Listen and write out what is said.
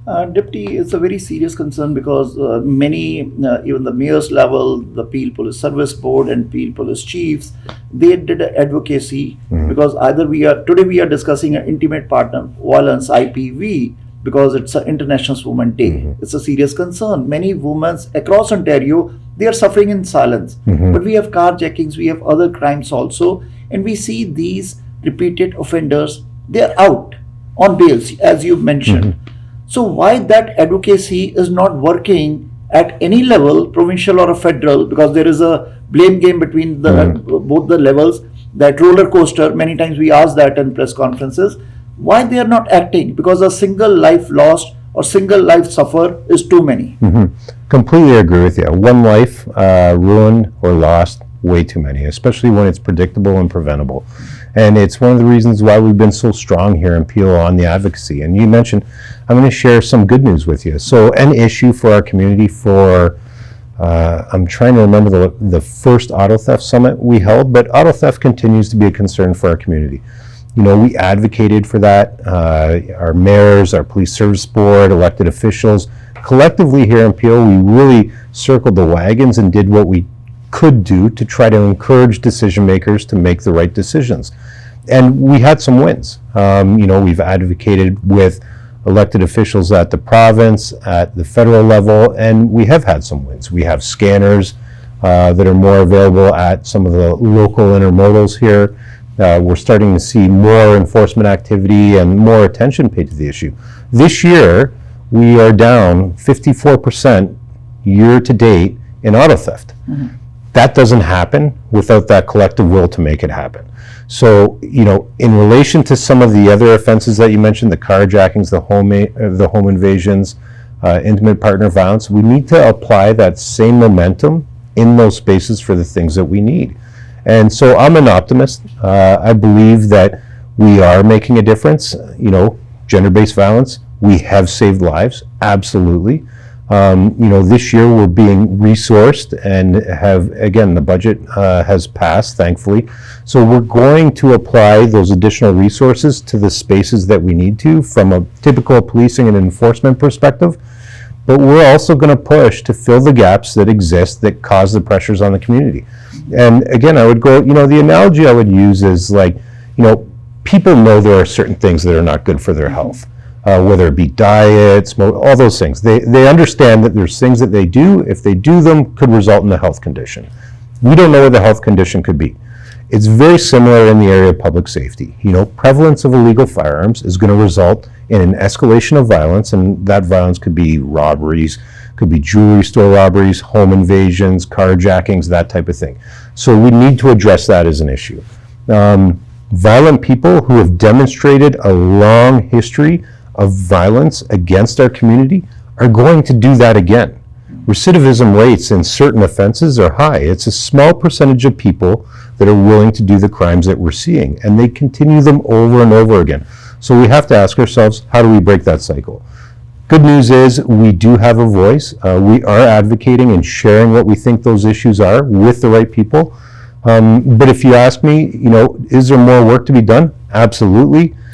Deputy, it's a very serious concern because many, even the mayor's level, the Peel Police Service Board and Peel Police Chiefs, they did advocacy because either today we are discussing an intimate partner violence IPV because it's an International Women's Day. It's a serious concern. Many women across Ontario, they are suffering in silence. But we have carjackings, we have other crimes also, and we see these repeated offenders, they are out on bails, as you mentioned. So why that advocacy is not working at any level, provincial or federal, because there is a blame game between both the levels, that roller coaster, many times we ask that in press conferences, why they are not acting? Because a single life lost or single life suffer is too many. Completely agree with you. One life ruined or lost, way too many, especially when it's predictable and preventable. And it's one of the reasons why we've been so strong here in Peel on the advocacy. And you mentioned, I'm going to share some good news with you. So an issue for our community for, I'm trying to remember the first auto theft summit we held, but auto theft continues to be a concern for our community. You know, we advocated for that. Our mayors, our police service board, elected officials, collectively here in Peel, we really circled the wagons and did what we could do to try to encourage decision makers to make the right decisions. And we had some wins. You know, we've advocated with elected officials at the province, at the federal level, and we have had some wins. We have scanners that are more available at some of the local intermodals here. We're starting to see more enforcement activity and more attention paid to the issue. This year, we are down 54% year to date in auto theft. That doesn't happen without that collective will to make it happen. So, you know, in relation to some of the other offenses that you mentioned, the carjackings, the home invasions, intimate partner violence, we need to apply that same momentum in those spaces for the things that we need. And so I'm an optimist. I believe that we are making a difference. You know, gender-based violence, we have saved lives, absolutely. You know, this year we're being resourced and have, again, the budget has passed, thankfully. So we're going to apply those additional resources to the spaces that we need to from a typical policing and enforcement perspective. But we're also going to push to fill the gaps that exist that cause the pressures on the community. And again, I would go, you know, the analogy I would use is like, you know, people know there are certain things that are not good for their health. Whether it be diet, smoke, all those things. They understand that there's things that they do, if they do them, could result in a health condition. We don't know what the health condition could be. It's very similar in the area of public safety. You know, prevalence of illegal firearms is going to result in an escalation of violence, and that violence could be robberies, could be jewelry store robberies, home invasions, carjackings, that type of thing. So we need to address that as an issue. Violent people who have demonstrated a long history of violence against our community are going to do that again. Recidivism rates in certain offenses are high. It's a small percentage of people that are willing to do the crimes that we're seeing, and they continue them over and over again. So we have to ask ourselves, how do we break that cycle? Good news is we do have a voice. We are advocating and sharing what we think those issues are with the right people. But if you ask me, you know, is there more work to be done? Absolutely.